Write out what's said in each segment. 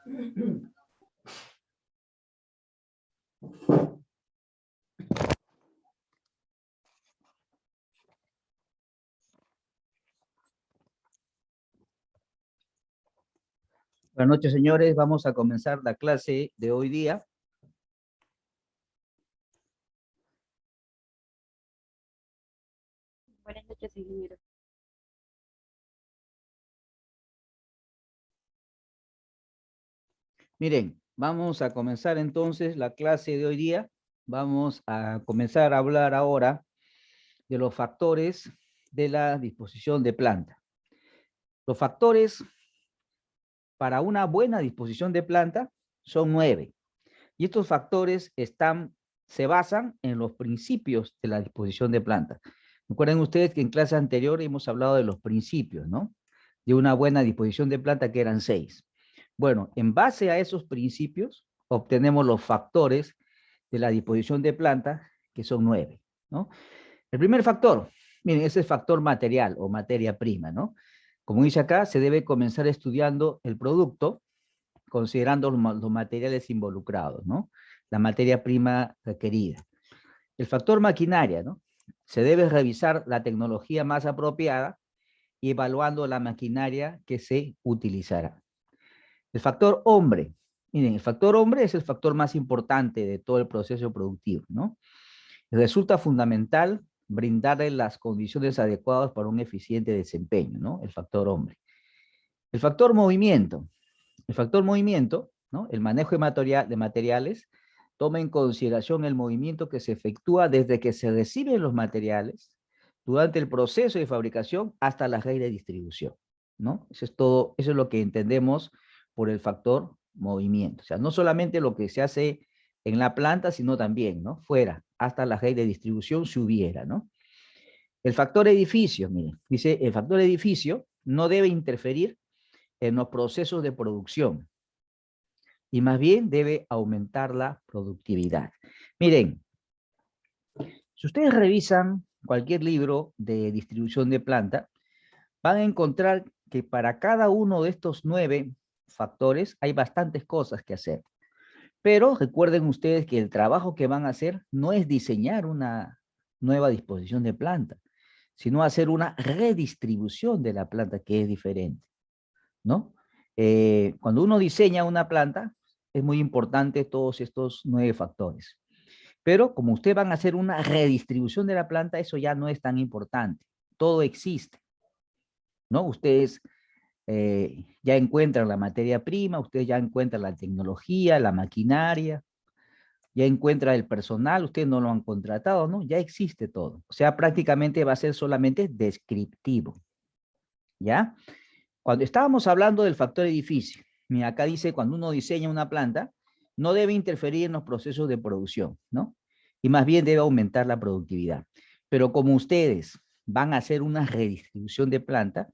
Buenas noches, señores. Vamos a comenzar la clase de hoy día. Buenas noches, ingeniero. Miren, vamos a comenzar entonces la clase de hoy día. Vamos a comenzar a hablar ahora de los factores de la disposición de planta. Los factores para una buena disposición de planta son 9. Y estos factores se basan en los principios de la disposición de planta. Recuerden ustedes que en clase anterior hemos hablado de los principios, ¿no? De una buena disposición de planta, que eran 6. Bueno, en base a esos principios, obtenemos los factores de la disposición de planta, que son 9, ¿no? El primer factor, miren, ese es factor material o materia prima, ¿no? Como dice acá, se debe comenzar estudiando el producto, considerando los materiales involucrados, ¿no? La materia prima requerida. El factor maquinaria, ¿no? Se debe revisar la tecnología más apropiada y evaluando la maquinaria que se utilizará. El factor hombre. Miren, el factor hombre es el factor más importante de todo el proceso productivo, ¿no? Resulta fundamental brindarle las condiciones adecuadas para un eficiente desempeño, ¿no? El factor hombre. El factor movimiento. El factor movimiento, ¿no? El manejo de materiales, toma en consideración el movimiento que se efectúa desde que se reciben los materiales, durante el proceso de fabricación, hasta la red de distribución, ¿no? Eso es todo, eso es lo que entendemos por el factor movimiento. O sea, no solamente lo que se hace en la planta, sino también, ¿no? Fuera, hasta la red de distribución, si hubiera, ¿no? El factor edificio, miren, dice, el factor edificio no debe interferir en los procesos de producción, y más bien debe aumentar la productividad. Miren, si ustedes revisan cualquier libro de distribución de planta, van a encontrar que para cada uno de estos 9 factores hay bastantes cosas que hacer. Pero recuerden ustedes que el trabajo que van a hacer no es diseñar una nueva disposición de planta, sino hacer una redistribución de la planta, que es diferente, ¿no? Cuando uno diseña una planta, es muy importante todos estos 9 factores. Pero como ustedes van a hacer una redistribución de la planta, eso ya no es tan importante. Todo existe, ¿no? Ustedes ya encuentran la materia prima, ustedes ya encuentran la tecnología, la maquinaria, ya encuentran el personal, ustedes no lo han contratado, ¿no? Ya existe todo. O sea, prácticamente va a ser solamente descriptivo, ¿ya? Cuando estábamos hablando del factor edificio, mira, acá dice, cuando uno diseña una planta, no debe interferir en los procesos de producción, ¿no? Y más bien debe aumentar la productividad. Pero como ustedes van a hacer una redistribución de planta,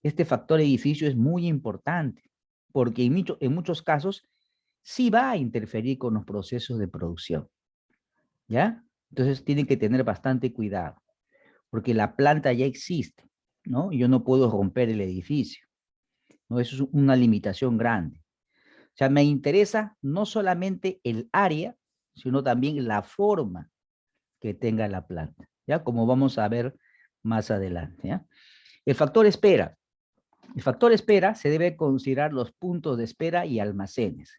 este factor edificio es muy importante, porque en muchos casos sí va a interferir con los procesos de producción, ¿ya? Entonces tienen que tener bastante cuidado, porque la planta ya existe, ¿no? Yo no puedo romper el edificio, ¿no? Eso es una limitación grande. O sea, me interesa no solamente el área, sino también la forma que tenga la planta, ¿ya? Como vamos a ver más adelante, ¿ya? El factor espera. El factor espera se debe considerar los puntos de espera y almacenes.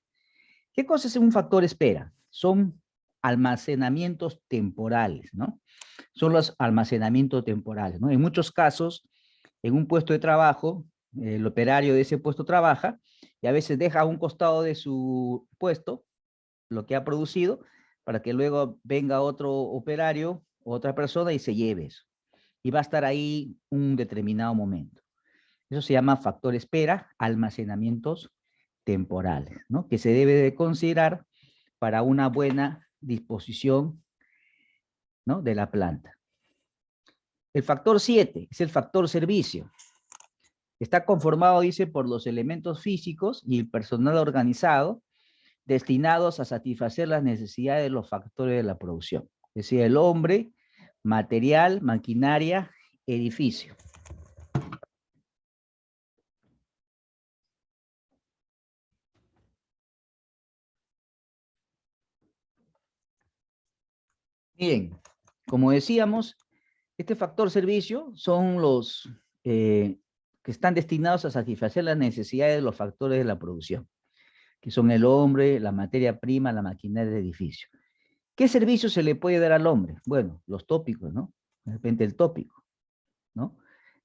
¿Qué cosa es un factor espera? Son almacenamientos temporales, ¿no? Son los almacenamientos temporales, ¿no? En muchos casos, en un puesto de trabajo, el operario de ese puesto trabaja y a veces deja a un costado de su puesto lo que ha producido para que luego venga otro operario, otra persona y se lleve eso. Y va a estar ahí un determinado momento. Eso se llama factor espera, almacenamientos temporales, ¿no? Que se debe de considerar para una buena disposición, ¿no? De la planta. El factor 7 es el factor servicio. Está conformado, dice, por los elementos físicos y el personal organizado destinados a satisfacer las necesidades de los factores de la producción. Es decir, el hombre, material, maquinaria, edificio. Bien, como decíamos, este factor servicio son los que están destinados a satisfacer las necesidades de los factores de la producción, que son el hombre, la materia prima, la maquinaria del edificio. ¿Qué servicio se le puede dar al hombre? Bueno, los tópicos, ¿no? De repente el tópico, ¿no?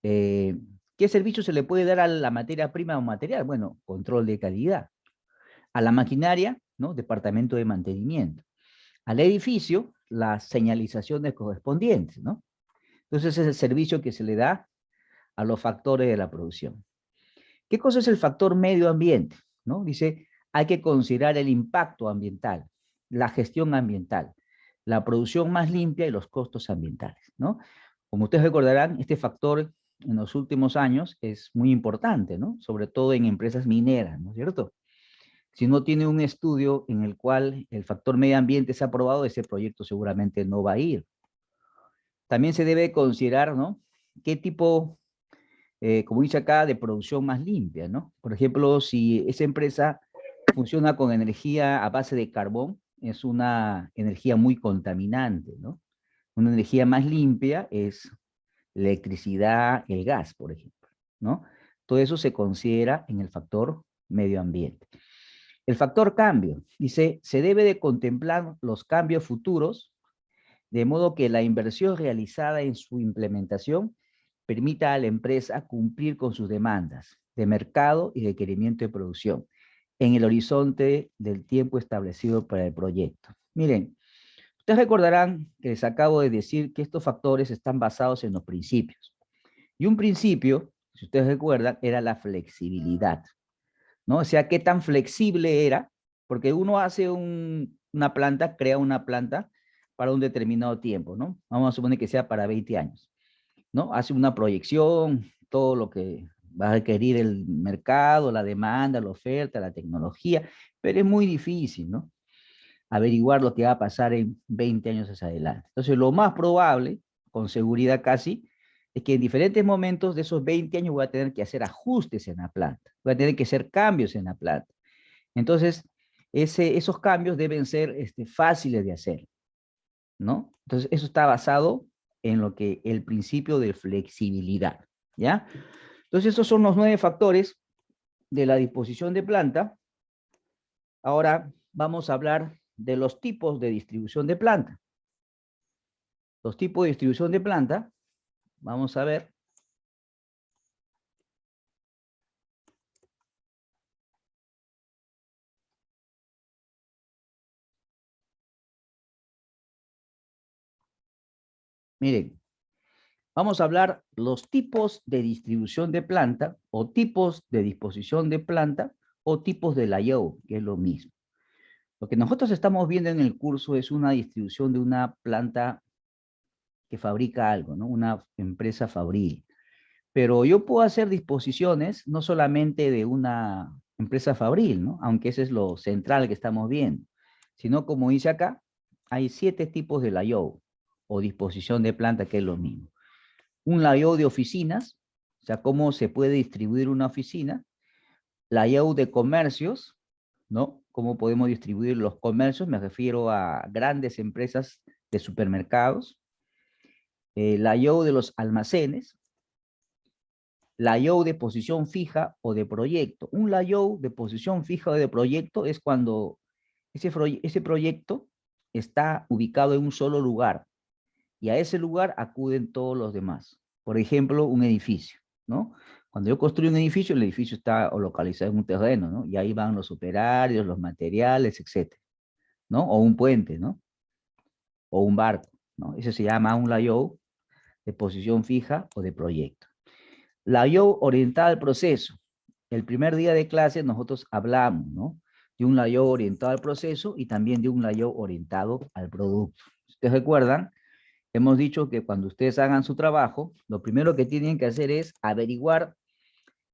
Eh, ¿Qué servicio se le puede dar a la materia prima o material? Bueno, control de calidad. A la maquinaria, ¿no? Departamento de mantenimiento. Al edificio, las señalizaciones correspondientes, ¿no? Entonces, ese es el servicio que se le da a los factores de la producción. ¿Qué cosa es el factor medio ambiente? ¿No? Dice, hay que considerar el impacto ambiental, la gestión ambiental, la producción más limpia y los costos ambientales, ¿no? Como ustedes recordarán, este factor en los últimos años es muy importante, ¿no? Sobre todo en empresas mineras, ¿no es cierto? Si no tiene un estudio en el cual el factor medio ambiente se ha aprobado, ese proyecto seguramente no va a ir. También se debe considerar, ¿no? ¿Qué tipo, como dice acá, de producción más limpia, ¿no? Por ejemplo, si esa empresa funciona con energía a base de carbón, es una energía muy contaminante, ¿no? Una energía más limpia es la electricidad, el gas, por ejemplo, ¿no? Todo eso se considera en el factor medio ambiente. El factor cambio, dice, se debe de contemplar los cambios futuros, de modo que la inversión realizada en su implementación permita a la empresa cumplir con sus demandas de mercado y requerimiento de producción en el horizonte del tiempo establecido para el proyecto. Miren, ustedes recordarán que les acabo de decir que estos factores están basados en los principios. Y un principio, si ustedes recuerdan, era la flexibilidad, ¿no? O sea, qué tan flexible era, porque uno hace una planta, crea una planta para un determinado tiempo, ¿no? Vamos a suponer que sea para 20 años, ¿no? Hace una proyección, todo lo que va a requerir el mercado, la demanda, la oferta, la tecnología, pero es muy difícil, ¿no? Averiguar lo que va a pasar en 20 años hacia adelante. Entonces, lo más probable, con seguridad casi, es que en diferentes momentos de esos 20 años voy a tener que hacer ajustes en la planta, voy a tener que hacer cambios en la planta. Entonces, esos cambios deben ser fáciles de hacer, ¿no? Entonces, eso está basado en lo que el principio de flexibilidad, ¿ya? Entonces, esos son los 9 factores de la disposición de planta. Ahora vamos a hablar de los tipos de distribución de planta. Los tipos de distribución de planta, vamos a ver. Miren, vamos a hablar los tipos de distribución de planta o tipos de disposición de planta o tipos de layout, que es lo mismo. Lo que nosotros estamos viendo en el curso es una distribución de una planta que fabrica algo, ¿no? Una empresa fabril. Pero yo puedo hacer disposiciones no solamente de una empresa fabril, ¿no? Aunque ese es lo central que estamos viendo, sino como dice acá, hay 7 tipos de layout o disposición de planta, que es lo mismo. Un layout de oficinas, o sea, cómo se puede distribuir una oficina. Layout de comercios, ¿no? Cómo podemos distribuir los comercios, me refiero a grandes empresas de supermercados. Layout de los almacenes. Layout de posición fija o de proyecto. Un layout de posición fija o de proyecto es cuando ese proyecto está ubicado en un solo lugar y a ese lugar acuden todos los demás. Por ejemplo, un edificio, ¿no? Cuando yo construyo un edificio, el edificio está localizado en un terreno, ¿no? Y ahí van los operarios, los materiales, etcétera, ¿no? O un puente, ¿no? O un barco, ¿no? Eso se llama un layout de posición fija o de proyecto. Layout orientada al proceso. El primer día de clase nosotros hablamos, ¿no? De un layout orientado al proceso y también de un layout orientado al producto. Si ustedes recuerdan, hemos dicho que cuando ustedes hagan su trabajo, lo primero que tienen que hacer es averiguar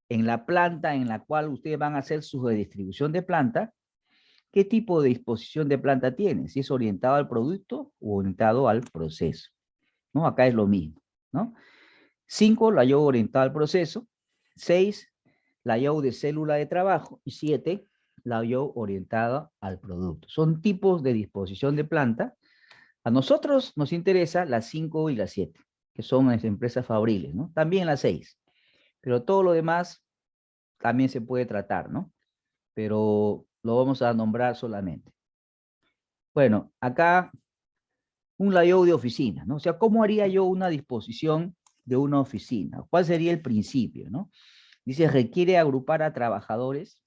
en la planta en la cual ustedes van a hacer su redistribución de planta, qué tipo de disposición de planta tiene, si es orientado al producto o orientado al proceso, ¿no? Acá es lo mismo, ¿no? 5, layout orientado al proceso. 6, layout de célula de trabajo. Y 7, layout orientado al producto. Son tipos de disposición de planta A nosotros nos interesa las 5 y las 7, que son las empresas fabriles, ¿no? También las 6, pero todo lo demás también se puede tratar, ¿no? Pero lo vamos a nombrar solamente. Bueno, acá un layout de oficina, ¿no? O sea, ¿cómo haría yo una disposición de una oficina? ¿Cuál sería el principio, no? Dice, requiere agrupar a trabajadores,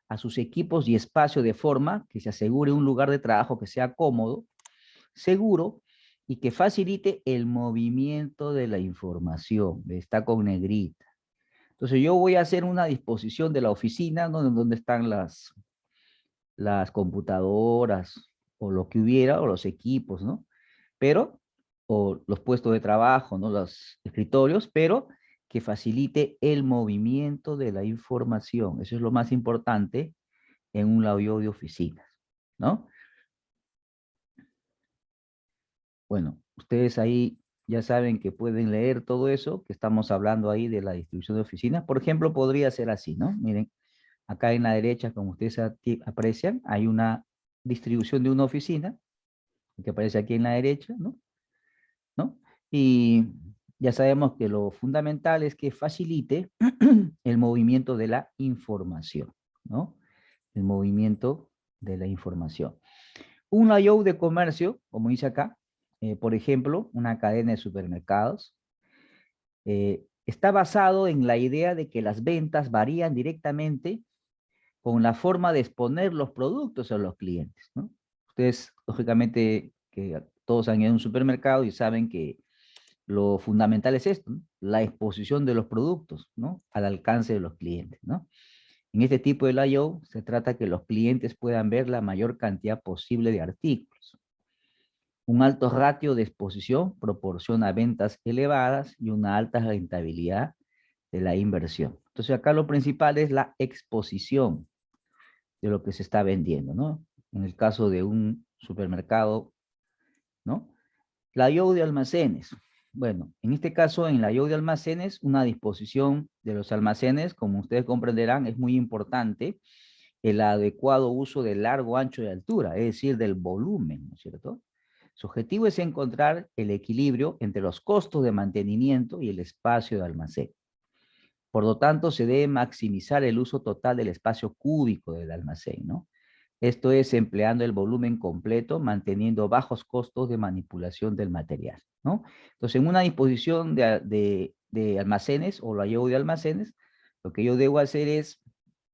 a sus equipos y espacio de forma que se asegure un lugar de trabajo que sea cómodo, seguro y que facilite el movimiento de la información. Está con negrita. Entonces yo voy a hacer una disposición de la oficina, ¿no? Donde están las computadoras o lo que hubiera, o los equipos, ¿no? Pero, o los puestos de trabajo, ¿no? Los escritorios, pero que facilite el movimiento de la información. Eso es lo más importante en un layout de oficinas, ¿no? Bueno, ustedes ahí ya saben que pueden leer todo eso, que estamos hablando ahí de la distribución de oficinas. Por ejemplo, podría ser así, ¿no? Miren, acá en la derecha, como ustedes aprecian, hay una distribución de una oficina, que aparece aquí en la derecha, ¿no? ¿No? Y ya sabemos que lo fundamental es que facilite el movimiento de la información, ¿no? El movimiento de la información. Un layout de comercio, como dice acá, por ejemplo, una cadena de supermercados, está basado en la idea de que las ventas varían directamente con la forma de exponer los productos a los clientes, ¿no? Ustedes, lógicamente, que todos han ido a un supermercado y saben que lo fundamental es esto, ¿no? La exposición de los productos, ¿no? Al alcance de los clientes, ¿no? En este tipo de layout se trata que los clientes puedan ver la mayor cantidad posible de artículos. Un alto ratio de exposición proporciona ventas elevadas y una alta rentabilidad de la inversión. Entonces acá lo principal es la exposición de lo que se está vendiendo, ¿no? En el caso de un supermercado, ¿no? Layout de almacenes. Bueno, en este caso, en layout de almacenes, una disposición de los almacenes, como ustedes comprenderán, es muy importante el adecuado uso del largo, ancho y altura, es decir, del volumen, ¿no es cierto? Su objetivo es encontrar el equilibrio entre los costos de mantenimiento y el espacio de almacén. Por lo tanto, se debe maximizar el uso total del espacio cúbico del almacén, ¿no? Esto es empleando el volumen completo, manteniendo bajos costos de manipulación del material, ¿no? Entonces, en una disposición de almacenes o layout de almacenes, lo que yo debo hacer es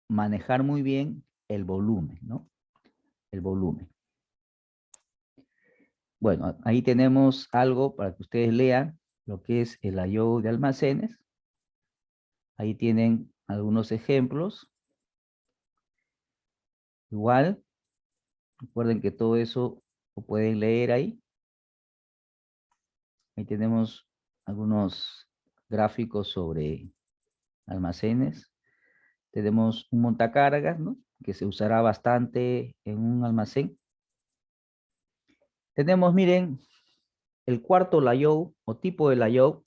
manejar muy bien el volumen, ¿no? El volumen. Bueno, ahí tenemos algo para que ustedes lean lo que es el layout de almacenes. Ahí tienen algunos ejemplos. Igual, recuerden que todo eso lo pueden leer ahí. Ahí tenemos algunos gráficos sobre almacenes. Tenemos un montacargas, ¿no? Que se usará bastante en un almacén. Tenemos, miren, el cuarto layout o tipo de layout,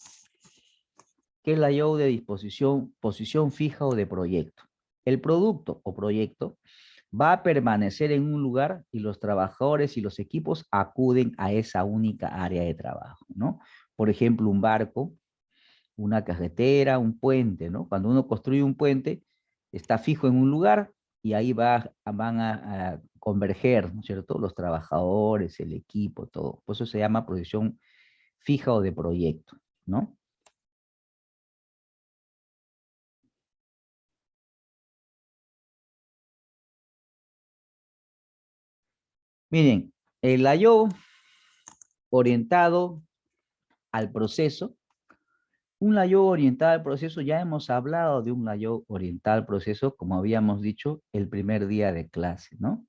que es layout de disposición, posición fija o de proyecto. El producto o proyecto va a permanecer en un lugar y los trabajadores y los equipos acuden a esa única área de trabajo, ¿no? Por ejemplo, un barco, una carretera, un puente, ¿no? Cuando uno construye un puente, está fijo en un lugar y ahí van a converger, ¿no es cierto? Los trabajadores, el equipo, todo. Por eso se llama posición fija o de proyecto, ¿no? Miren, el layout orientado al proceso. Un layout orientado al proceso, ya hemos hablado de un layout orientado al proceso, como habíamos dicho el primer día de clase, ¿no?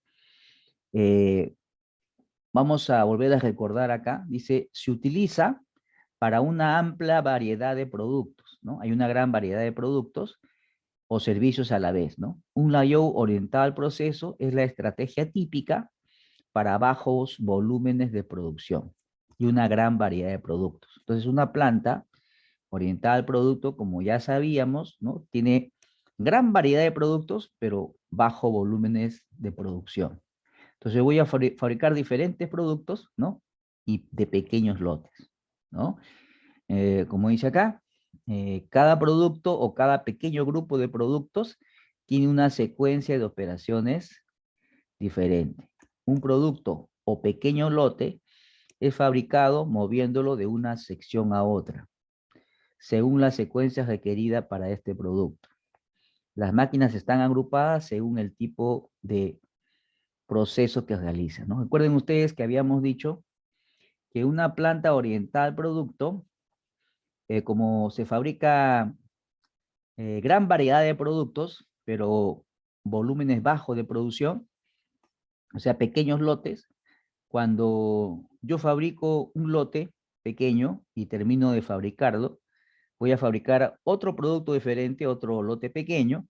Eh, Vamos a volver a recordar acá, dice, se utiliza para una amplia variedad de productos, ¿no? Hay una gran variedad de productos o servicios a la vez, ¿no? Un layout orientado al proceso es la estrategia típica para bajos volúmenes de producción y una gran variedad de productos. Entonces, una planta orientada al producto, como ya sabíamos, ¿no? Tiene gran variedad de productos, pero bajo volúmenes de producción. Entonces voy a fabricar diferentes productos, ¿no? y de pequeños lotes, ¿no? Como dice acá, cada producto o cada pequeño grupo de productos tiene una secuencia de operaciones diferente. Un producto o pequeño lote es fabricado moviéndolo de una sección a otra, según la secuencia requerida para este producto. Las máquinas están agrupadas según el tipo de proceso que realizan, ¿no? Recuerden ustedes que habíamos dicho que una planta orientada al producto, como se fabrica gran variedad de productos, pero volúmenes bajos de producción, o sea, pequeños lotes, cuando yo fabrico un lote pequeño y termino de fabricarlo, voy a fabricar otro producto diferente, otro lote pequeño.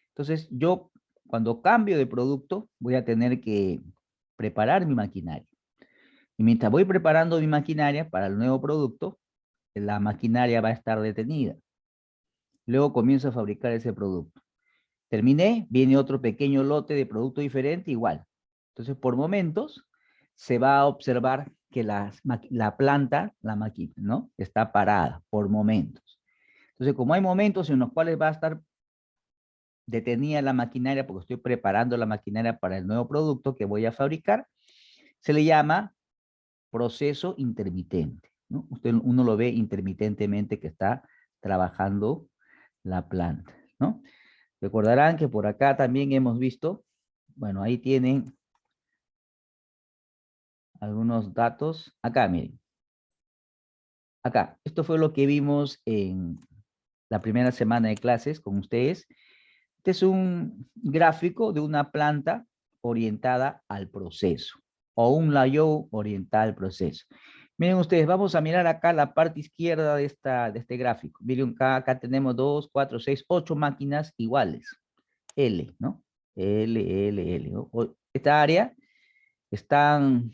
Entonces, yo cuando cambio de producto, voy a tener que preparar mi maquinaria. Y mientras voy preparando mi maquinaria para el nuevo producto, la maquinaria va a estar detenida. Luego comienzo a fabricar ese producto. Terminé, viene otro pequeño lote de producto diferente, igual. Entonces, por momentos, se va a observar que la planta, la máquina, ¿no? Está parada, por momentos. Entonces, como hay momentos en los cuales va a estar detenida la maquinaria, porque estoy preparando la maquinaria para el nuevo producto que voy a fabricar, se le llama proceso intermitente, ¿no? Uno lo ve intermitentemente que está trabajando la planta, ¿no? Recordarán que por acá también hemos visto, bueno, ahí tienen algunos datos. Acá, miren. Acá, esto fue lo que vimos en la primera semana de clases con ustedes. Este es un gráfico de una planta orientada al proceso, o un layout orientada al proceso. Miren ustedes, vamos a mirar acá la parte izquierda de este gráfico. Miren acá tenemos 2, 4, 6, 8 máquinas iguales. L, ¿no? L, ¿no? Esta área están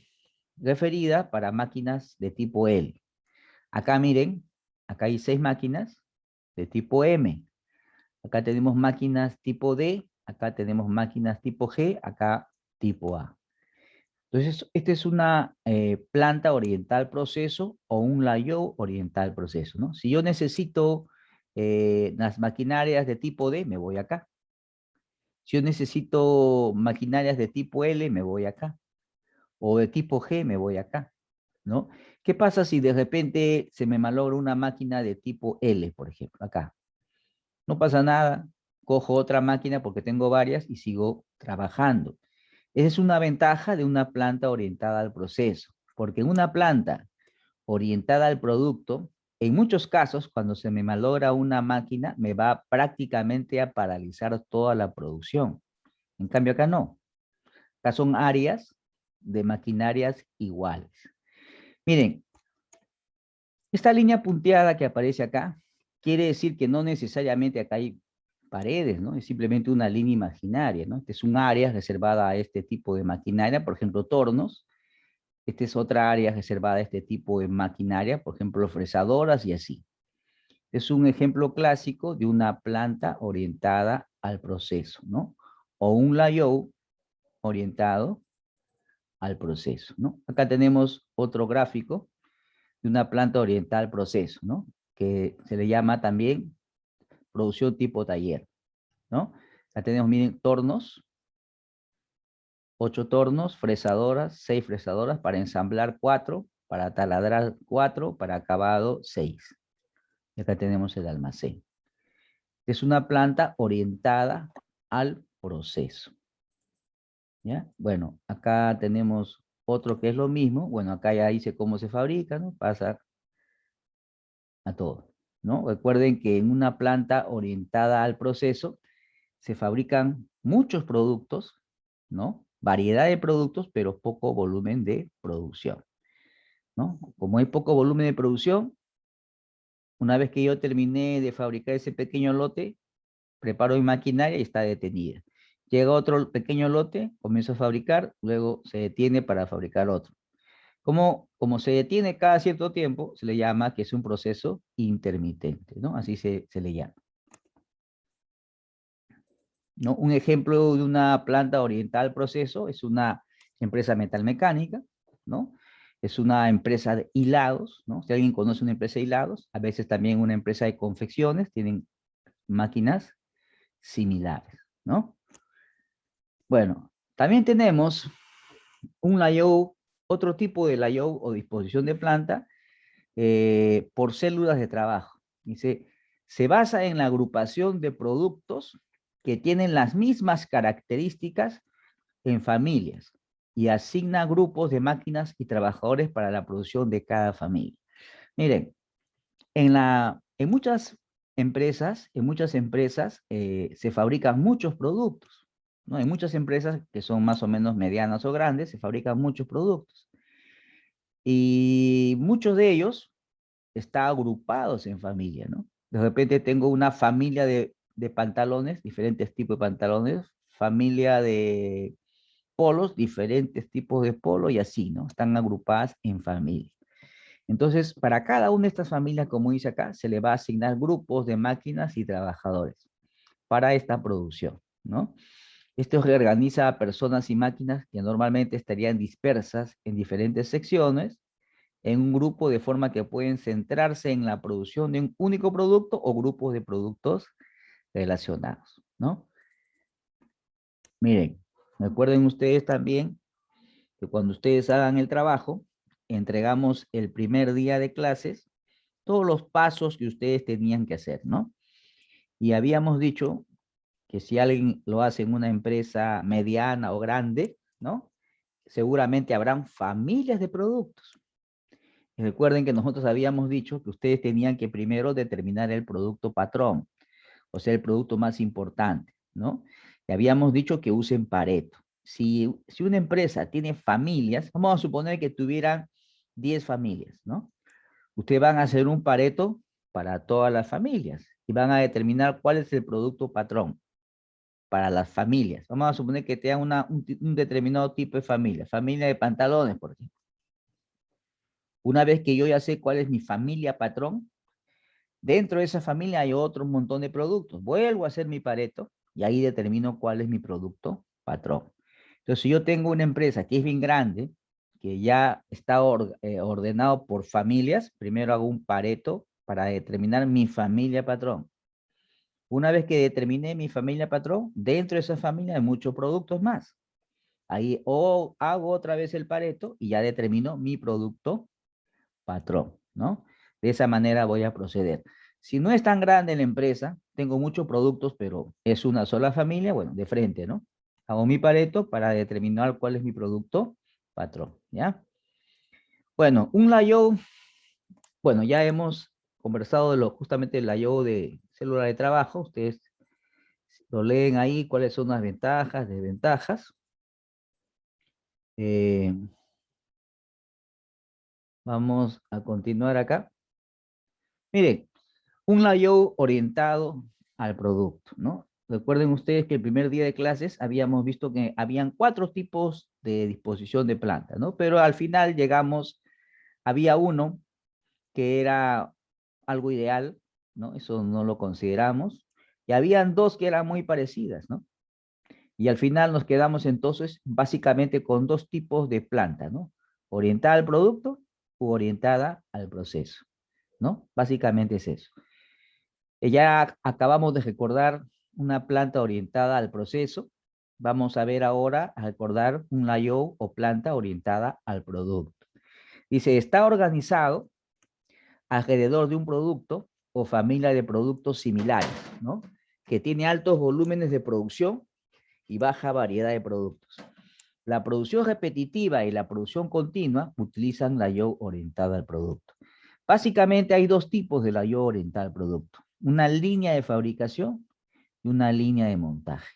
referidas para máquinas de tipo L. Acá miren, acá hay 6 máquinas de tipo M. Acá tenemos máquinas tipo D, acá tenemos máquinas tipo G, acá tipo A. Entonces, esta es una planta oriental proceso o un layout oriental proceso, ¿no? Si yo necesito las maquinarias de tipo D, me voy acá. Si yo necesito maquinarias de tipo L, me voy acá. O de tipo G, me voy acá, ¿no? ¿Qué pasa si de repente se me malogra una máquina de tipo L, por ejemplo, acá? No pasa nada, cojo otra máquina porque tengo varias y sigo trabajando. Esa es una ventaja de una planta orientada al proceso, porque en una planta orientada al producto, en muchos casos, cuando se me malogra una máquina, me va prácticamente a paralizar toda la producción. En cambio acá no. Acá son áreas de maquinarias iguales. Miren, esta línea punteada que aparece acá, quiere decir que no necesariamente acá hay paredes, ¿no? Es simplemente una línea imaginaria, ¿no? Este es un área reservada a este tipo de maquinaria, por ejemplo, tornos. Esta es otra área reservada a este tipo de maquinaria, por ejemplo, fresadoras y así. Es un ejemplo clásico de una planta orientada al proceso, ¿no? O un layout orientado al proceso, ¿no? Acá tenemos otro gráfico de una planta oriental al proceso, ¿no? Que se le llama también producción tipo taller, ¿no? Acá tenemos, miren, tornos, 8 tornos, fresadoras, 6 fresadoras, para ensamblar 4, para taladrar 4, para acabado 6. Y acá tenemos el almacén. Es una planta orientada al proceso, ¿ya? Bueno, acá tenemos otro que es lo mismo. Bueno, acá ya dice cómo se fabrica, ¿no? Pasa a todo, ¿no? Recuerden que en una planta orientada al proceso se fabrican muchos productos, ¿no? Variedad de productos, pero poco volumen de producción, ¿no? Como hay poco volumen de producción, una vez que yo terminé de fabricar ese pequeño lote, preparo mi maquinaria y está detenida. Llega otro pequeño lote, comienzo a fabricar, luego se detiene para fabricar otro. Como se detiene cada cierto tiempo, se le llama que es un proceso intermitente, ¿no? Así se le llama, ¿no? Un ejemplo de una planta orientada al proceso es una empresa metalmecánica, ¿no? Es una empresa de hilados, ¿no? Si alguien conoce una empresa de hilados, a veces también una empresa de confecciones, tienen máquinas similares, ¿no? Bueno, también tenemos un layout, otro tipo de layout o disposición de planta por células de trabajo. Dice, se basa en la agrupación de productos que tienen las mismas características en familias y asigna grupos de máquinas y trabajadores para la producción de cada familia. Miren, en muchas empresas se fabrican muchos productos, ¿no? En muchas empresas que son más o menos medianas o grandes, se fabrican muchos productos. Y muchos de ellos están agrupados en familia, ¿no? De repente tengo una familia de pantalones, diferentes tipos de pantalones, familia de polos, diferentes tipos de polo y así, ¿no? Están agrupadas en familia. Entonces, para cada una de estas familias, como dice acá, se le va a asignar grupos de máquinas y trabajadores para esta producción, ¿no? Esto reorganiza a personas y máquinas que normalmente estarían dispersas en diferentes secciones en un grupo de forma que pueden centrarse en la producción de un único producto o grupos de productos relacionados, ¿no? Miren, recuerden ustedes también que cuando ustedes hagan el trabajo, entregamos el primer día de clases todos los pasos que ustedes tenían que hacer, ¿no? Y habíamos dicho que si alguien lo hace en una empresa mediana o grande, ¿no? Seguramente habrán familias de productos. Y recuerden que nosotros habíamos dicho que ustedes tenían que primero determinar el producto patrón, o sea, el producto más importante, ¿no? Y habíamos dicho que usen Pareto. Si una empresa tiene familias, vamos a suponer que tuvieran 10 familias, ¿no? Ustedes van a hacer un Pareto para todas las familias y van a determinar cuál es el producto patrón para las familias. Vamos a suponer que tengan un determinado tipo de familia, familia de pantalones, por ejemplo. Una vez que yo ya sé cuál es mi familia patrón, dentro de esa familia hay otro montón de productos. Vuelvo a hacer mi Pareto y ahí determino cuál es mi producto patrón. Entonces, si yo tengo una empresa que es bien grande, que ya está ordenado por familias, primero hago un Pareto para determinar mi familia patrón. Una vez que determiné mi familia patrón, dentro de esa familia hay muchos productos más. Ahí hago otra vez el Pareto y ya determino mi producto patrón, ¿no? De esa manera voy a proceder. Si no es tan grande la empresa, tengo muchos productos, pero es una sola familia, bueno, de frente, ¿no? Hago mi Pareto para determinar cuál es mi producto patrón, ¿ya? Bueno, un layout, bueno, ya hemos conversado de justamente el layout de célula de trabajo. Ustedes lo leen ahí, cuáles son las ventajas, desventajas. Eh, Vamos a continuar acá. Miren, un layout orientado al producto, ¿no? Recuerden ustedes que el primer día de clases habíamos visto que habían 4 tipos de disposición de planta, ¿no? Pero al final había uno que era algo ideal, ¿no? Eso no lo consideramos. Y habían 2 que eran muy parecidas, ¿no? Y al final nos quedamos entonces básicamente con 2 tipos de planta, ¿no? Orientada al producto u orientada al proceso, ¿no? Básicamente es eso. Ya acabamos de recordar una planta orientada al proceso. Vamos a ver ahora a recordar un layout o planta orientada al producto. Dice, está organizado alrededor de un producto o familia de productos similares, ¿no? Que tiene altos volúmenes de producción y baja variedad de productos. La producción repetitiva y la producción continua utilizan la layout orientada al producto. Básicamente hay 2 tipos de layout orientada al producto. Una línea de fabricación y una línea de montaje.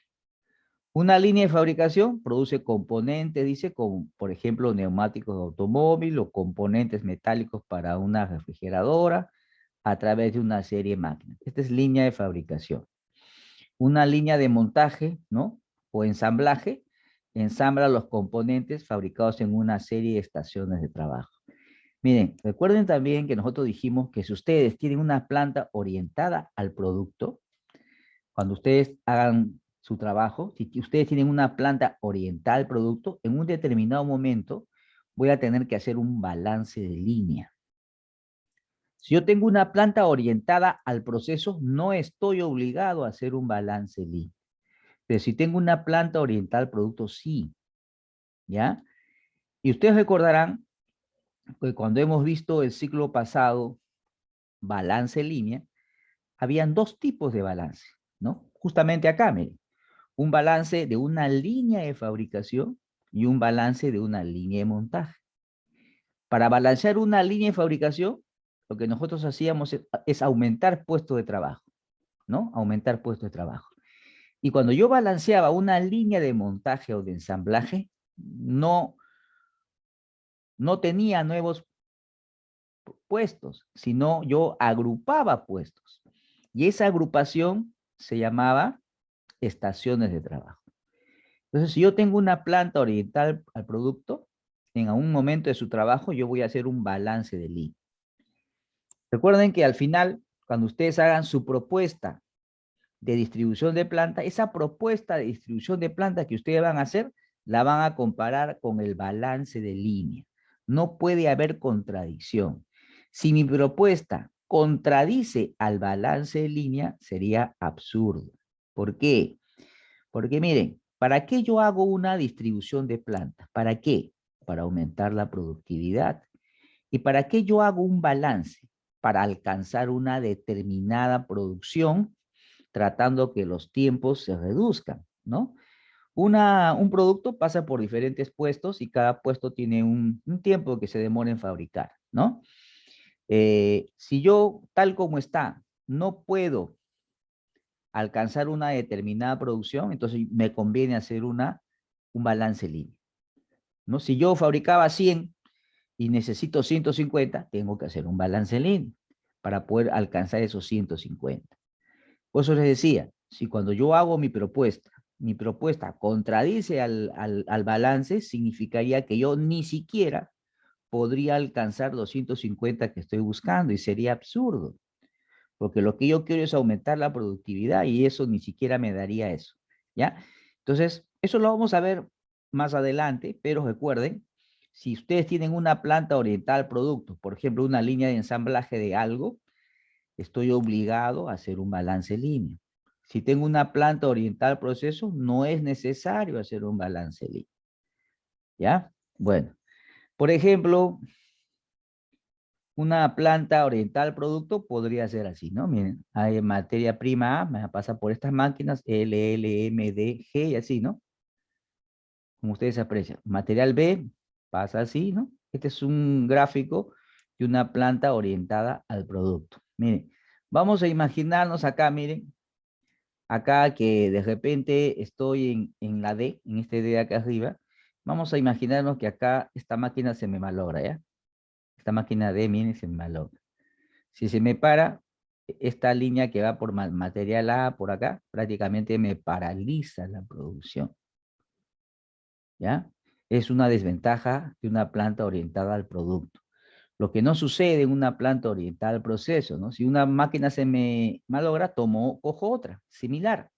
Una línea de fabricación produce componentes, dice, como por ejemplo neumáticos de automóvil o componentes metálicos para una refrigeradora a través de una serie de máquinas. Esta es línea de fabricación. Una línea de montaje, ¿no? O ensamblaje, ensambla los componentes fabricados en una serie de estaciones de trabajo. Miren, recuerden también que nosotros dijimos que si ustedes tienen una planta orientada al producto, cuando ustedes hagan su trabajo, si ustedes tienen una planta orientada al producto, en un determinado momento, voy a tener que hacer un balance de línea. Si yo tengo una planta orientada al proceso, no estoy obligado a hacer un balance de línea. Pero si tengo una planta orientada al producto, sí. ¿Ya? Y ustedes recordarán que cuando hemos visto el ciclo pasado, balance en línea, habían dos tipos de balance, ¿no? Justamente acá, miren, un balance de una línea de fabricación y un balance de una línea de montaje. Para balancear una línea de fabricación, lo que nosotros hacíamos es aumentar puestos de trabajo, ¿no? Aumentar puestos de trabajo. Y cuando yo balanceaba una línea de montaje o de ensamblaje, no tenía nuevos puestos, sino yo agrupaba puestos. Y esa agrupación se llamaba estaciones de trabajo. Entonces, si yo tengo una planta oriental al producto, en algún momento de su trabajo yo voy a hacer un balance de línea. Recuerden que al final, cuando ustedes hagan su propuesta de distribución de planta, esa propuesta de distribución de planta que ustedes van a hacer, la van a comparar con el balance de línea. No puede haber contradicción. Si mi propuesta contradice al balance de línea, sería absurdo. ¿Por qué? Porque miren, ¿para qué yo hago una distribución de plantas? ¿Para qué? Para aumentar la productividad. ¿Y para qué yo hago un balance? Para alcanzar una determinada producción, tratando que los tiempos se reduzcan, ¿no? Un producto pasa por diferentes puestos y cada puesto tiene un tiempo que se demora en fabricar, ¿no? Si yo, tal como está, no puedo alcanzar una determinada producción, entonces me conviene hacer un balance en línea, ¿no? Si yo fabricaba 100 y necesito 150, tengo que hacer un balance en línea para poder alcanzar esos 150. Por eso les decía, si cuando yo hago mi propuesta contradice al balance, significaría que yo ni siquiera podría alcanzar los 150 que estoy buscando y sería absurdo, porque lo que yo quiero es aumentar la productividad y eso ni siquiera me daría eso, ¿ya? Entonces, eso lo vamos a ver más adelante, pero recuerden, si ustedes tienen una planta orientada al producto, por ejemplo, una línea de ensamblaje de algo, estoy obligado a hacer un balance en línea. Si tengo una planta orientada al proceso, no es necesario hacer un balance en línea, ¿ya? Bueno, por ejemplo, una planta orientada al producto podría ser así, ¿no? Miren, hay materia prima A, me pasa por estas máquinas, L, L, M, D, G y así, ¿no? Como ustedes aprecian. Material B pasa así, ¿no? Este es un gráfico de una planta orientada al producto. Miren, vamos a imaginarnos acá, miren, acá que de repente estoy en la D, en este D de acá arriba. Vamos a imaginarnos que acá esta máquina se me malogra, ¿ya? Esta máquina D, miren, se me malogra. Si se me para, esta línea que va por material A, por acá, prácticamente me paraliza la producción. ¿Ya? Es una desventaja de una planta orientada al producto. Lo que no sucede en una planta orientada al proceso, ¿no? Si una máquina se me malogra, cojo otra, similar,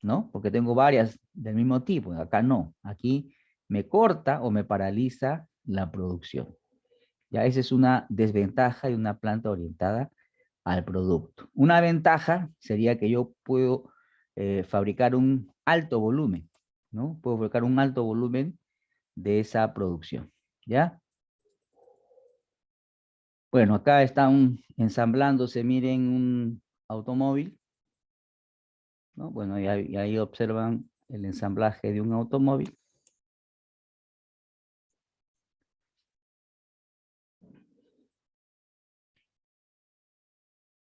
¿no? Porque tengo varias del mismo tipo. Acá no. Aquí me corta o me paraliza la producción. Ya esa es una desventaja de una planta orientada al producto. Una ventaja sería que yo puedo fabricar un alto volumen, ¿no? Puedo fabricar un alto volumen de esa producción, ¿ya? Bueno, acá están ensamblándose, miren, un automóvil, ¿no? Bueno, y ahí observan el ensamblaje de un automóvil.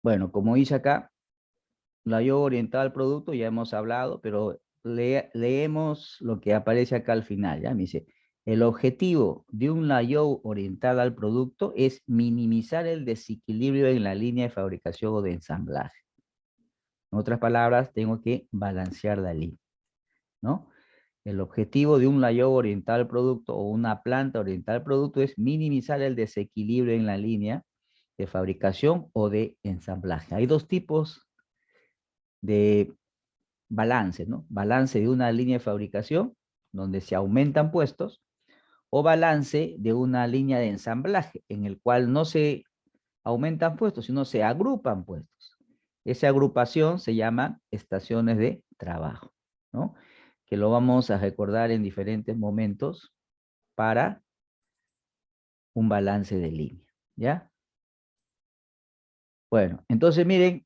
Bueno, como dice acá, la yo orientada al producto, ya hemos hablado, pero leemos lo que aparece acá al final, ¿ya? Me dice, el objetivo de un layout orientada al producto es minimizar el desequilibrio en la línea de fabricación o de ensamblaje. En otras palabras, tengo que balancear la línea, ¿no? El objetivo de un layout oriental al producto o una planta oriental al producto es minimizar el desequilibrio en la línea de fabricación o de ensamblaje. Hay dos tipos de balance, ¿no? Balance de una línea de fabricación, donde se aumentan puestos, o balance de una línea de ensamblaje, en el cual no se aumentan puestos, sino se agrupan puestos. Esa agrupación se llama estaciones de trabajo, ¿no? Que lo vamos a recordar en diferentes momentos para un balance de línea, ¿ya? Bueno, entonces miren,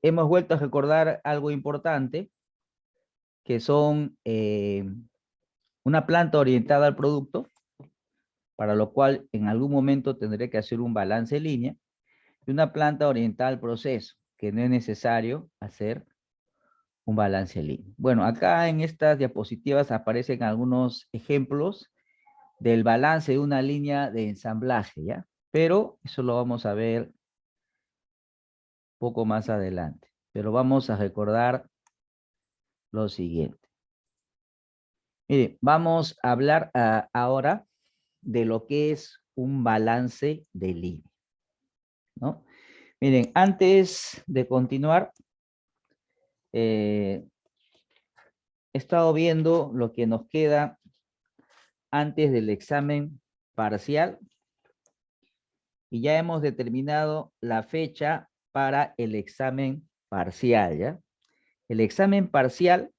hemos vuelto a recordar algo importante, que son una planta orientada al producto, para lo cual en algún momento tendré que hacer un balance de línea, y una planta orientada al proceso, que no es necesario hacer un balance de línea. Bueno, acá en estas diapositivas aparecen algunos ejemplos del balance de una línea de ensamblaje, ¿ya? Pero eso lo vamos a ver poco más adelante. Pero vamos a recordar lo siguiente. Mire, vamos a hablar ahora de lo que es un balance de línea, ¿no? Miren, antes de continuar, he estado viendo lo que nos queda antes del examen parcial y ya hemos determinado la fecha para el examen parcial, ¿ya? El examen parcial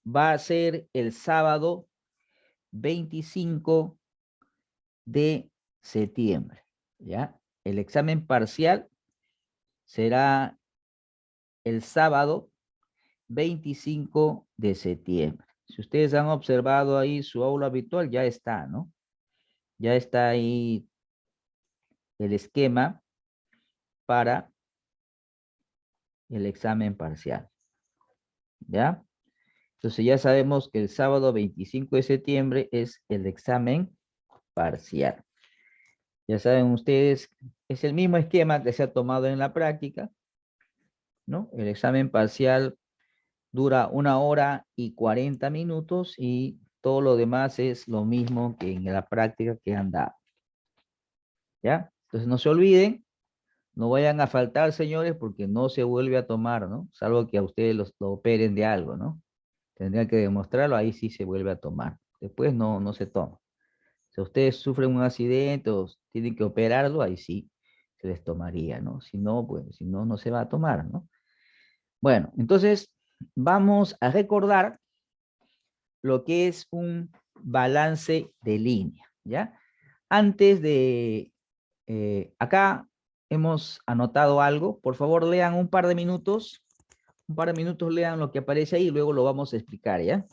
va a ser el sábado 25 de septiembre, ¿ya? El examen parcial será el sábado 25 de septiembre. Si ustedes han observado ahí su aula habitual, ya está, ¿no? Ya está ahí el esquema para el examen parcial, ¿ya? Entonces ya sabemos que el sábado 25 de septiembre es el examen parcial. Ya saben ustedes, es el mismo esquema que se ha tomado en la práctica, ¿no? El examen parcial dura 1 hora y 40 minutos y todo lo demás es lo mismo que en la práctica que han dado, ¿ya? Entonces no se olviden, no vayan a faltar, señores, porque no se vuelve a tomar, ¿no? Salvo que a ustedes lo operen de algo, ¿no? Tendría que demostrarlo, ahí sí se vuelve a tomar. Después no se toma. Si ustedes sufren un accidente o tienen que operarlo, ahí sí se les tomaría, ¿no? Si no, pues, si no, no se va a tomar, ¿no? Bueno, entonces vamos a recordar lo que es un balance de línea, ¿ya? Antes de, acá hemos anotado algo, por favor lean un par de minutos lean lo que aparece ahí y luego lo vamos a explicar, ¿ya?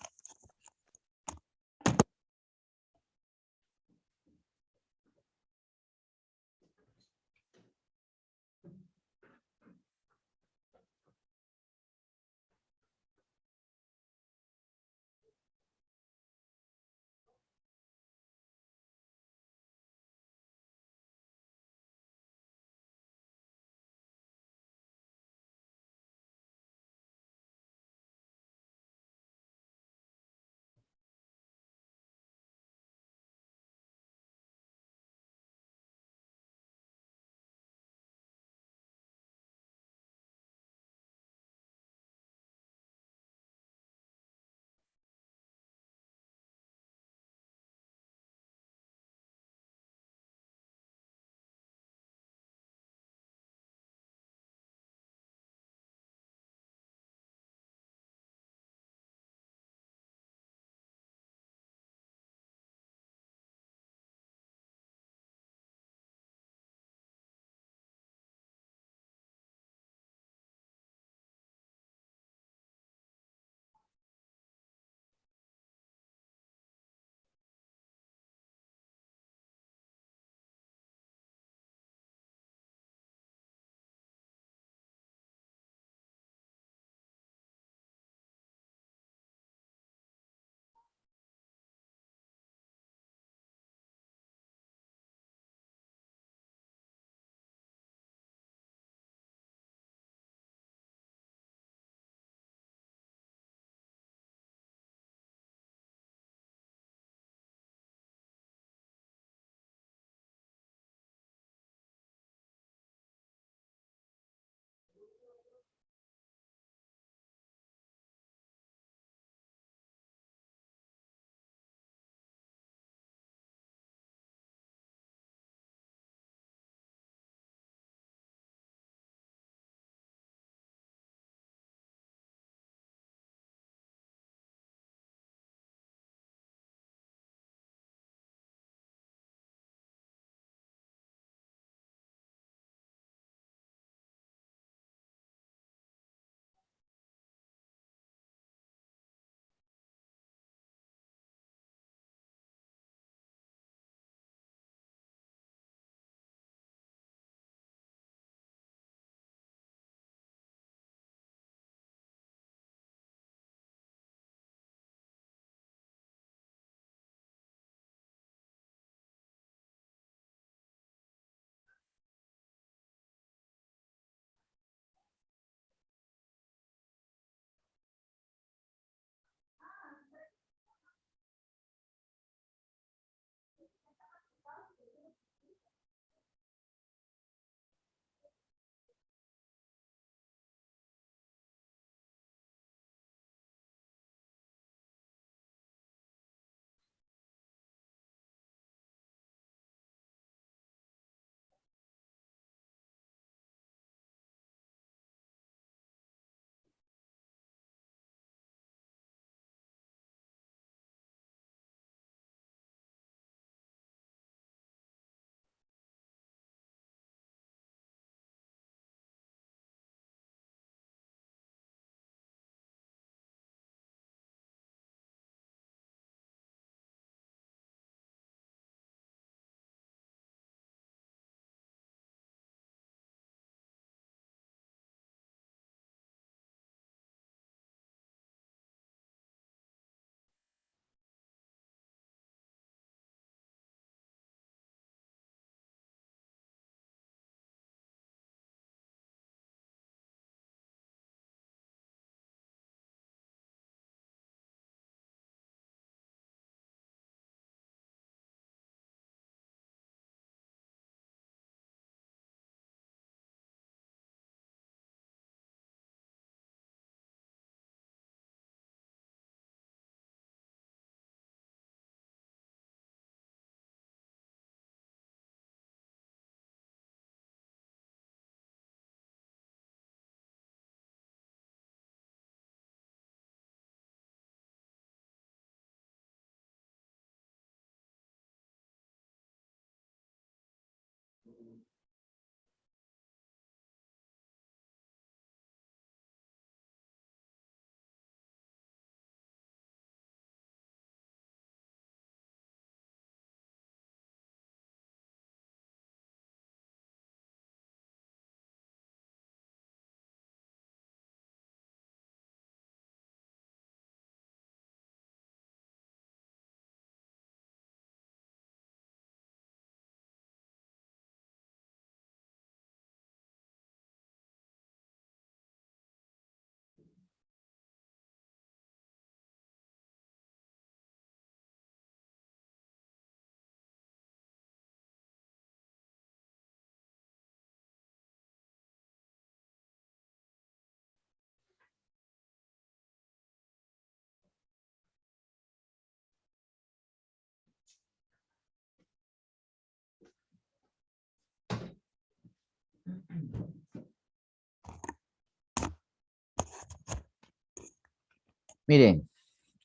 Miren,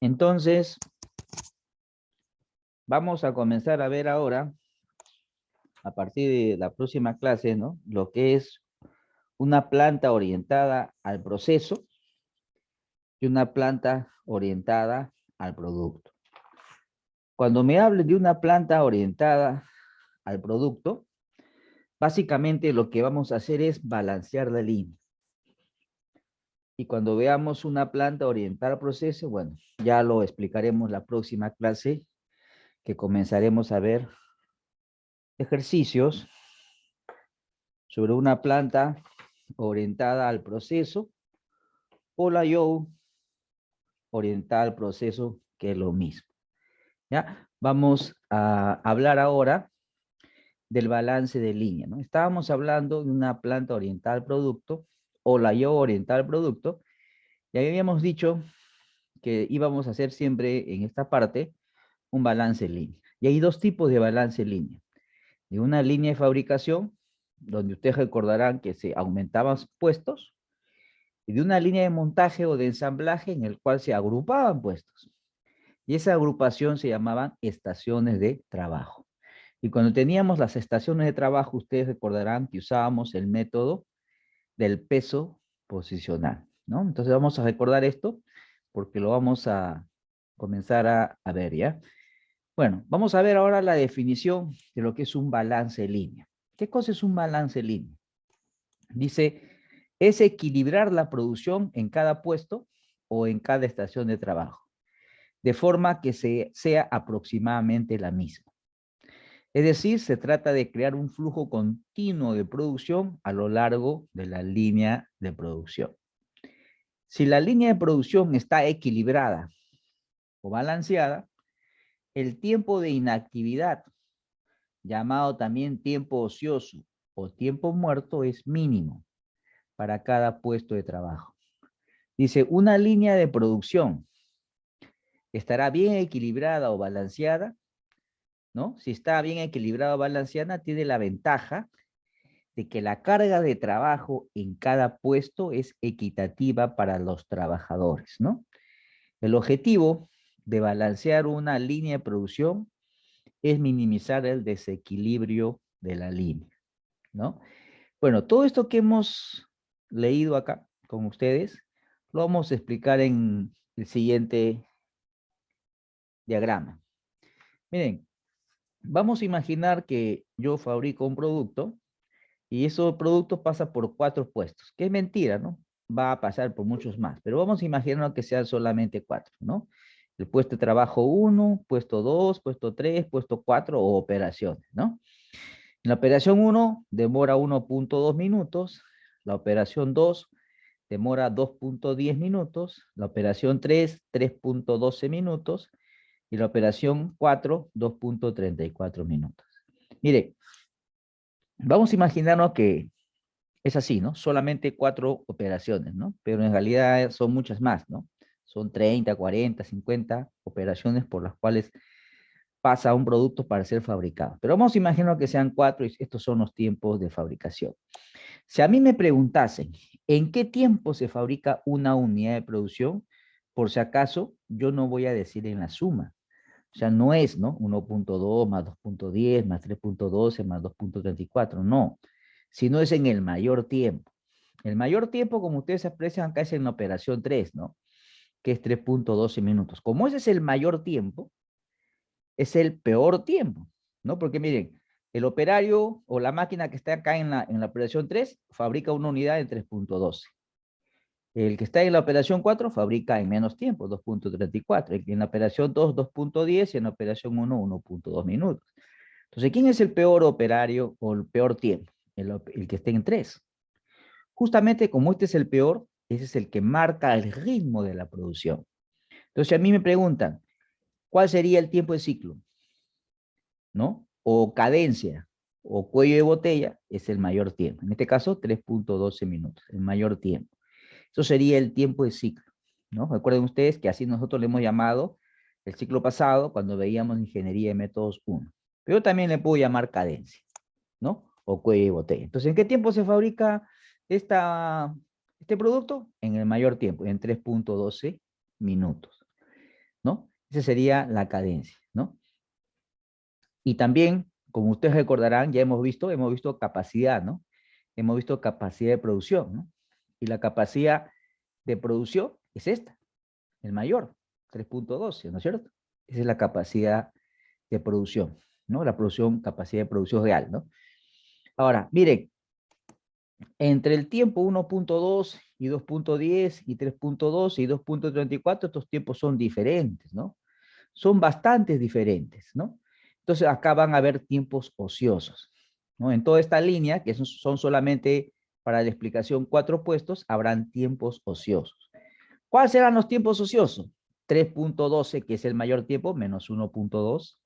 entonces vamos a comenzar a ver ahora, a partir de la próxima clase, ¿no? Lo que es una planta orientada al proceso y una planta orientada al producto. Cuando me hablen de una planta orientada al producto, básicamente lo que vamos a hacer es balancear la línea. Y cuando veamos una planta orientada al proceso, bueno, ya lo explicaremos la próxima clase, que comenzaremos a ver ejercicios sobre una planta orientada al proceso o la yo orientada al proceso, que es lo mismo. ¿Ya? Vamos a hablar ahora del balance de línea, ¿no? Estábamos hablando de una planta orientada al producto o la yo orientada al producto, y habíamos dicho que íbamos a hacer siempre en esta parte un balance en línea. Y hay dos tipos de balance en línea. De una línea de fabricación, donde ustedes recordarán que se aumentaban puestos, y de una línea de montaje o de ensamblaje en el cual se agrupaban puestos. Y esa agrupación se llamaban estaciones de trabajo. Y cuando teníamos las estaciones de trabajo, ustedes recordarán que usábamos el método del peso posicional, ¿no? Entonces vamos a recordar esto porque lo vamos a comenzar a ver, ¿ya? Bueno, vamos a ver ahora la definición de lo que es un balance en línea. ¿Qué cosa es un balance en línea? Dice, es equilibrar la producción en cada puesto o en cada estación de trabajo, de forma que sea aproximadamente la misma. Es decir, se trata de crear un flujo continuo de producción a lo largo de la línea de producción. Si la línea de producción está equilibrada o balanceada, el tiempo de inactividad, llamado también tiempo ocioso o tiempo muerto, es mínimo para cada puesto de trabajo. Dice, una línea de producción estará bien equilibrada o balanceada, ¿no? Si está bien equilibrada o balanceada, tiene la ventaja de que la carga de trabajo en cada puesto es equitativa para los trabajadores, ¿no? El objetivo de balancear una línea de producción es minimizar el desequilibrio de la línea, ¿no? Bueno, todo esto que hemos leído acá con ustedes, lo vamos a explicar en el siguiente diagrama. Miren, vamos a imaginar que yo fabrico un producto y esos productos pasan por 4 puestos, que es mentira, ¿no? Va a pasar por muchos más, pero vamos a imaginar que sean solamente 4, ¿no? El puesto de trabajo 1, puesto 2, puesto 3, puesto 4 o operaciones, ¿no? En la operación 1 demora 1.2 minutos, la operación 2 demora 2.10 minutos, la operación 3, 3.12 minutos, y la operación 4, 2.34 minutos. Mire, vamos a imaginarnos que es así, ¿no? Solamente 4 operaciones, ¿no? Pero en realidad son muchas más, ¿no? Son 30, 40, 50 operaciones por las cuales pasa un producto para ser fabricado. Pero vamos a imaginar que sean 4 y estos son los tiempos de fabricación. Si a mí me preguntasen, ¿en qué tiempo se fabrica una unidad de producción? Por si acaso, yo no voy a decir en la suma, O sea, no es, ¿no? 1.2 más 2.10 más 3.12 más 2.34, no. Sino es en el mayor tiempo. El mayor tiempo, como ustedes aprecian acá, es en la operación 3, ¿no? Que es 3.12 minutos. Como ese es el mayor tiempo, es el peor tiempo, ¿no? Porque miren, el operario o la máquina que está acá en la operación 3 fabrica una unidad en 3.12. El que está en la operación 4 fabrica en menos tiempo, 2.34. En la operación 2, 2.10 y en la operación 1, 1.2 minutos. Entonces, ¿quién es el peor operario o el peor tiempo? El que esté en 3. Justamente como este es el peor, ese es el que marca el ritmo de la producción. Entonces, a mí me preguntan, ¿cuál sería el tiempo de ciclo? ¿No? O cadencia, o cuello de botella, es el mayor tiempo. En este caso, 3.12 minutos, el mayor tiempo. Eso sería el tiempo de ciclo, ¿no? Recuerden ustedes que así nosotros le hemos llamado el ciclo pasado cuando veíamos ingeniería de métodos 1. Pero también le puedo llamar cadencia, ¿no? O cuello de botella. Entonces, ¿en qué tiempo se fabrica este producto? En el mayor tiempo, en 3.12 minutos, ¿no? Esa sería la cadencia, ¿no? Y también, como ustedes recordarán, ya hemos visto capacidad, ¿no? Hemos visto capacidad de producción, ¿no? Y la capacidad de producción es esta, el mayor, 3.12, ¿no es cierto? Esa es la capacidad de producción, ¿no? La producción, capacidad de producción real, ¿no? Ahora, miren, entre el tiempo 1.2 y 2.10 y 3.12 y 2.34, estos tiempos son diferentes, ¿no? Son bastante diferentes, ¿no? Entonces acá van a haber tiempos ociosos, ¿no? En toda esta línea, que son solamente para la explicación 4 puestos, habrán tiempos ociosos. ¿Cuáles serán los tiempos ociosos? 3.12, que es el mayor tiempo, menos 1.2,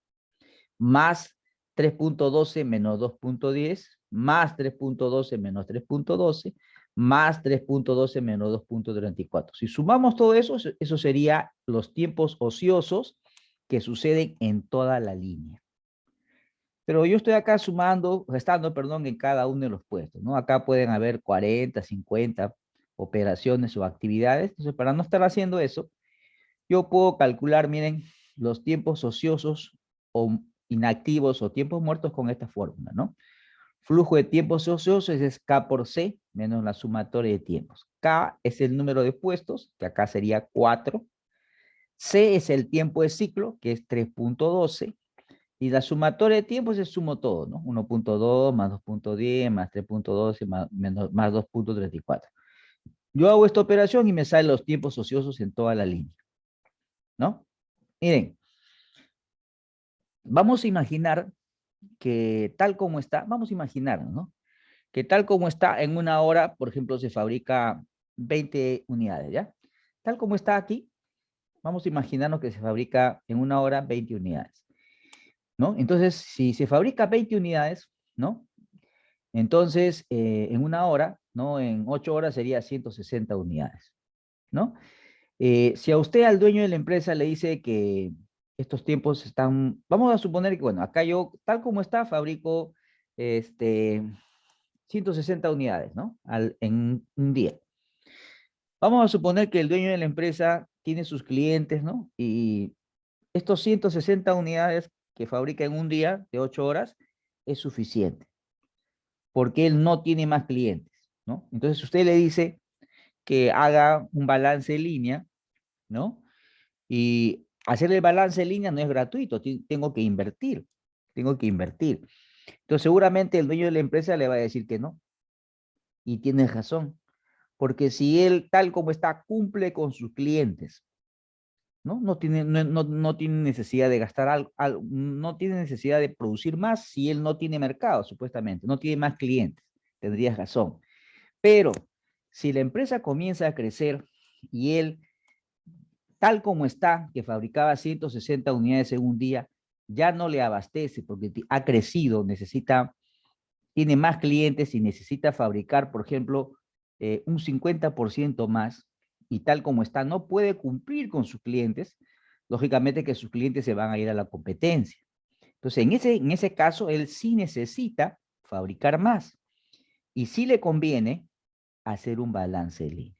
más 3.12 menos 2.10, más 3.12 menos 3.12, más 3.12 menos 2.34. Si sumamos todo eso, eso sería los tiempos ociosos que suceden en toda la línea. Pero yo estoy acá restando, perdón, en cada uno de los puestos, ¿no? Acá pueden haber 40, 50 operaciones o actividades. Entonces, para no estar haciendo eso, yo puedo calcular, miren, los tiempos ociosos o inactivos o tiempos muertos con esta fórmula, ¿no? Flujo de tiempos ociosos es K por C menos la sumatoria de tiempos. K es el número de puestos, que acá sería 4. C es el tiempo de ciclo, que es 3.12. Y la sumatoria de tiempos es sumo todo, ¿no? 1.2 más 2.10 más 3.12 más 2.34. Yo hago esta operación y me salen los tiempos ociosos en toda la línea, ¿no? Miren, vamos a imaginar que tal como está, vamos a imaginar, ¿no? Que tal como está en una hora, por ejemplo, se fabrica 20 unidades, ¿ya? Tal como está aquí, vamos a imaginarnos que se fabrica en una hora 20 unidades, ¿no? Entonces, si se fabrica 20 unidades, ¿no? Entonces, en una hora, ¿no? En 8 horas sería 160 unidades, ¿no? Si a usted, al dueño de la empresa, le dice que estos tiempos están, vamos a suponer que, bueno, acá yo, tal como está, fabrico 160 unidades, ¿no? En un día. Vamos a suponer que el dueño de la empresa tiene sus clientes, ¿no? Y estos 160 unidades que fabrica en un día de 8 horas es suficiente, porque él no tiene más clientes, ¿no? Entonces usted le dice que haga un balance en línea, ¿no? Y hacer el balance en línea no es gratuito, tengo que invertir, tengo que invertir. Entonces seguramente el dueño de la empresa le va a decir que no, y tiene razón, porque si él tal como está cumple con sus clientes, ¿no? No tiene necesidad de gastar no tiene necesidad de producir más si él no tiene mercado, supuestamente, no tiene más clientes, tendrías razón. Pero si la empresa comienza a crecer y él tal como está, que fabricaba 160 unidades en un día, ya no le abastece porque ha crecido, tiene más clientes y necesita fabricar, por ejemplo, un 50% más, y tal como está, no puede cumplir con sus clientes, lógicamente que sus clientes se van a ir a la competencia. Entonces, en ese caso, él sí necesita fabricar más y sí le conviene hacer un balance en línea.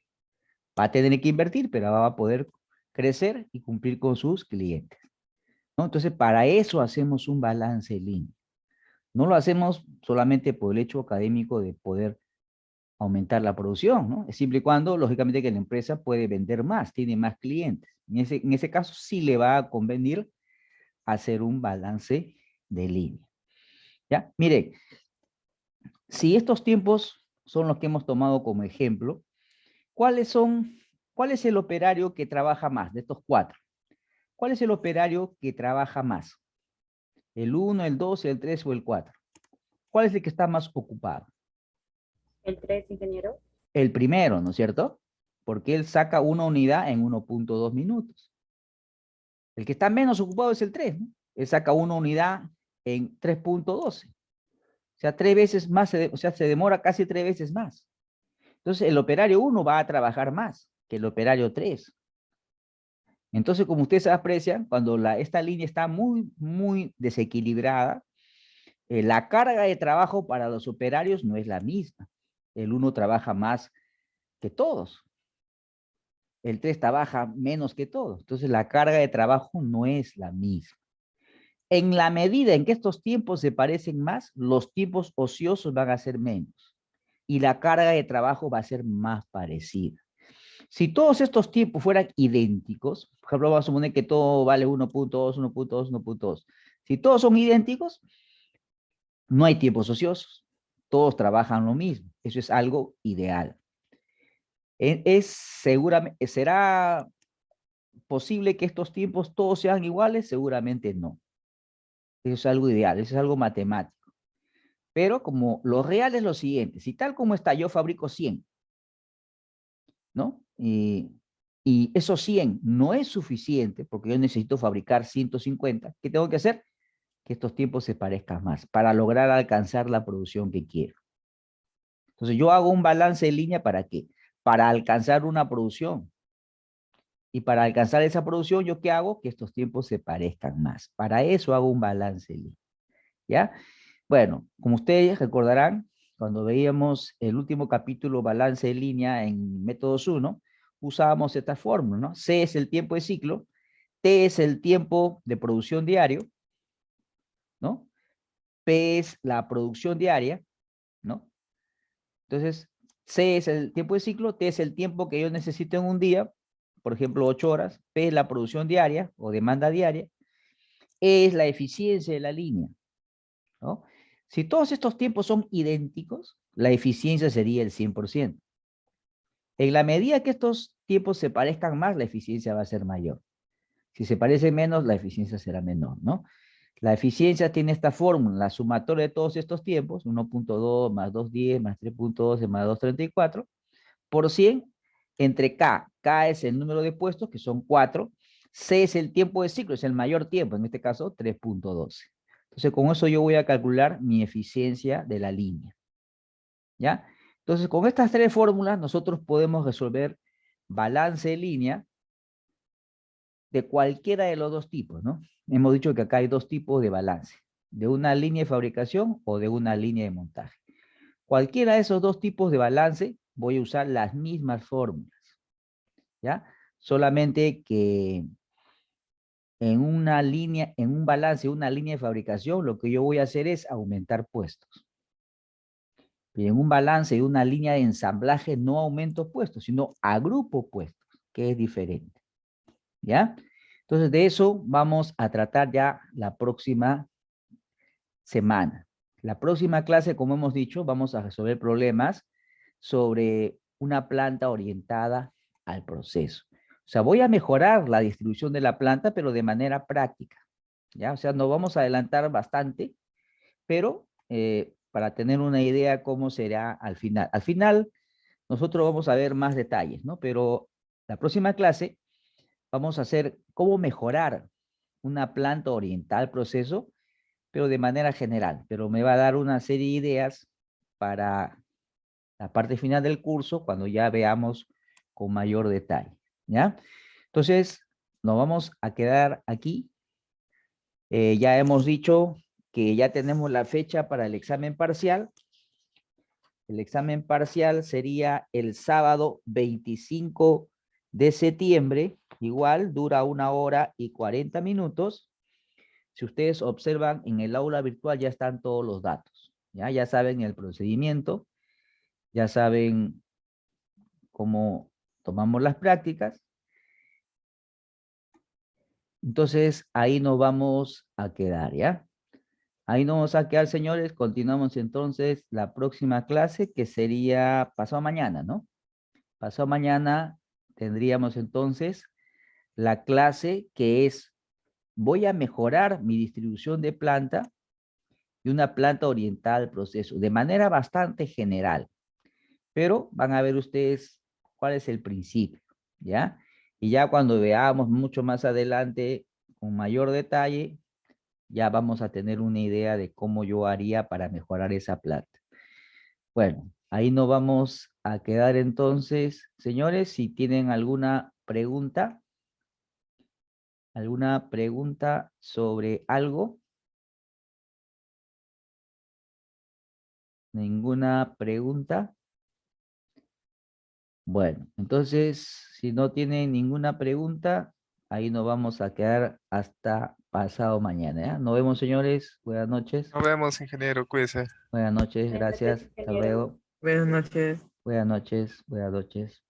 Va a tener que invertir, pero va a poder crecer y cumplir con sus clientes, ¿no? Entonces, para eso hacemos un balance en línea. No lo hacemos solamente por el hecho académico de poder aumentar la producción, ¿no? Es siempre y cuando, lógicamente, que la empresa puede vender más, tiene más clientes. En ese caso, sí le va a convenir hacer un balance de línea. ¿Ya? Mire, si estos tiempos son los que hemos tomado como ejemplo, ¿cuál es el operario que trabaja más de estos cuatro? ¿Cuál es el operario que trabaja más? ¿El 1, el 2, el 3 o el 4? ¿Cuál es el que está más ocupado? El 3, ingeniero. El primero, ¿no es cierto? Porque él saca una unidad en 1.2 minutos. El que está menos ocupado es el 3, ¿no? Él saca una unidad en 3.12. O sea, 3 veces más, o sea, se demora casi 3 veces más. Entonces, el operario 1 va a trabajar más que el operario 3. Entonces, como ustedes aprecian, cuando esta línea está muy, muy desequilibrada, la carga de trabajo para los operarios no es la misma. El 1 trabaja más que todos. El 3 trabaja menos que todos. Entonces, la carga de trabajo no es la misma. En la medida en que estos tiempos se parecen más, los tiempos ociosos van a ser menos. Y la carga de trabajo va a ser más parecida. Si todos estos tiempos fueran idénticos, por ejemplo, vamos a suponer que todo vale 1.2, 1.2, 1.2. Si todos son idénticos, no hay tiempos ociosos. Todos trabajan lo mismo. Eso es algo ideal. Seguramente, ¿será posible que estos tiempos todos sean iguales? Seguramente no. Eso es algo ideal, eso es algo matemático. Pero como lo real es lo siguiente, si tal como está yo fabrico 100, ¿no? Y esos 100 no es suficiente porque yo necesito fabricar 150, ¿qué tengo que hacer? Que estos tiempos se parezcan más para lograr alcanzar la producción que quiero. Entonces yo hago un balance en línea ¿para qué? Para alcanzar una producción. Y para alcanzar esa producción, ¿yo qué hago? Que estos tiempos se parezcan más. Para eso hago un balance en línea. ¿Ya? Bueno, como ustedes recordarán, cuando veíamos el último capítulo balance en línea en métodos 1, usábamos esta fórmula, ¿no? C es el tiempo de ciclo, T es el tiempo de producción diario, ¿no? P es la producción diaria, ¿no? Entonces, C es el tiempo de ciclo, T es el tiempo que yo necesito en un día, por ejemplo, 8 horas, P es la producción diaria o demanda diaria, E es la eficiencia de la línea, ¿no? Si todos estos tiempos son idénticos, la eficiencia sería el 100%. En la medida que estos tiempos se parezcan más, la eficiencia va a ser mayor. Si se parecen menos, la eficiencia será menor, ¿no? La eficiencia tiene esta fórmula, la sumatoria de todos estos tiempos, 1.2 más 2.10 más 3.12 más 2.34, por 100 entre K. K es el número de puestos, que son 4. C es el tiempo de ciclo, es el mayor tiempo, en este caso 3.12. Entonces, con eso yo voy a calcular mi eficiencia de la línea. ¿Ya? Entonces, con estas tres fórmulas, nosotros podemos resolver balance de línea de cualquiera de los dos tipos, ¿no? Hemos dicho que acá hay dos tipos de balance, de una línea de fabricación o de una línea de montaje. Cualquiera de esos dos tipos de balance, voy a usar las mismas fórmulas, ¿ya? Solamente que en una línea, en un balance, una línea de fabricación, lo que yo voy a hacer es aumentar puestos. Y en un balance de una línea de ensamblaje no aumento puestos, sino agrupo puestos, que es diferente. ¿Ya? Entonces de eso vamos a tratar ya la próxima semana. La próxima clase, como hemos dicho, vamos a resolver problemas sobre una planta orientada al proceso. O sea, voy a mejorar la distribución de la planta, pero de manera práctica. ¿Ya? O sea, nos vamos a adelantar bastante, pero para tener una idea cómo será al final. Al final, nosotros vamos a ver más detalles, ¿no? Pero la próxima clase vamos a hacer cómo mejorar una planta orientada al proceso, pero de manera general. Pero me va a dar una serie de ideas para la parte final del curso, cuando ya veamos con mayor detalle, ¿ya? Entonces, nos vamos a quedar aquí. Ya hemos dicho que ya tenemos la fecha para el examen parcial. El examen parcial sería el sábado 25 de septiembre. Igual, dura 1 hora y 40 minutos. Si ustedes observan en el aula virtual ya están todos los datos. Ya saben el procedimiento, ya saben cómo tomamos las prácticas. Entonces, ahí nos vamos a quedar, ¿ya? Ahí nos vamos a quedar, señores. Continuamos entonces la próxima clase, que sería pasado mañana, ¿no? Pasado mañana tendríamos entonces la clase que es, voy a mejorar mi distribución de planta y una planta orientada al proceso, de manera bastante general. Pero van a ver ustedes cuál es el principio, ¿ya? Y ya cuando veamos mucho más adelante, con mayor detalle, ya vamos a tener una idea de cómo yo haría para mejorar esa planta. Bueno, ahí nos vamos a quedar entonces. Señores, si tienen alguna pregunta sobre algo. ¿Ninguna pregunta? Bueno, entonces, si no tienen ninguna pregunta, ahí nos vamos a quedar hasta pasado mañana, ¿ya? Nos vemos, señores. Buenas noches. Nos vemos, ingeniero, cuídese. Buenas noches, Buenas noches, gracias. Hasta ingeniero. luego. Buenas noches. Buenas noches, buenas noches.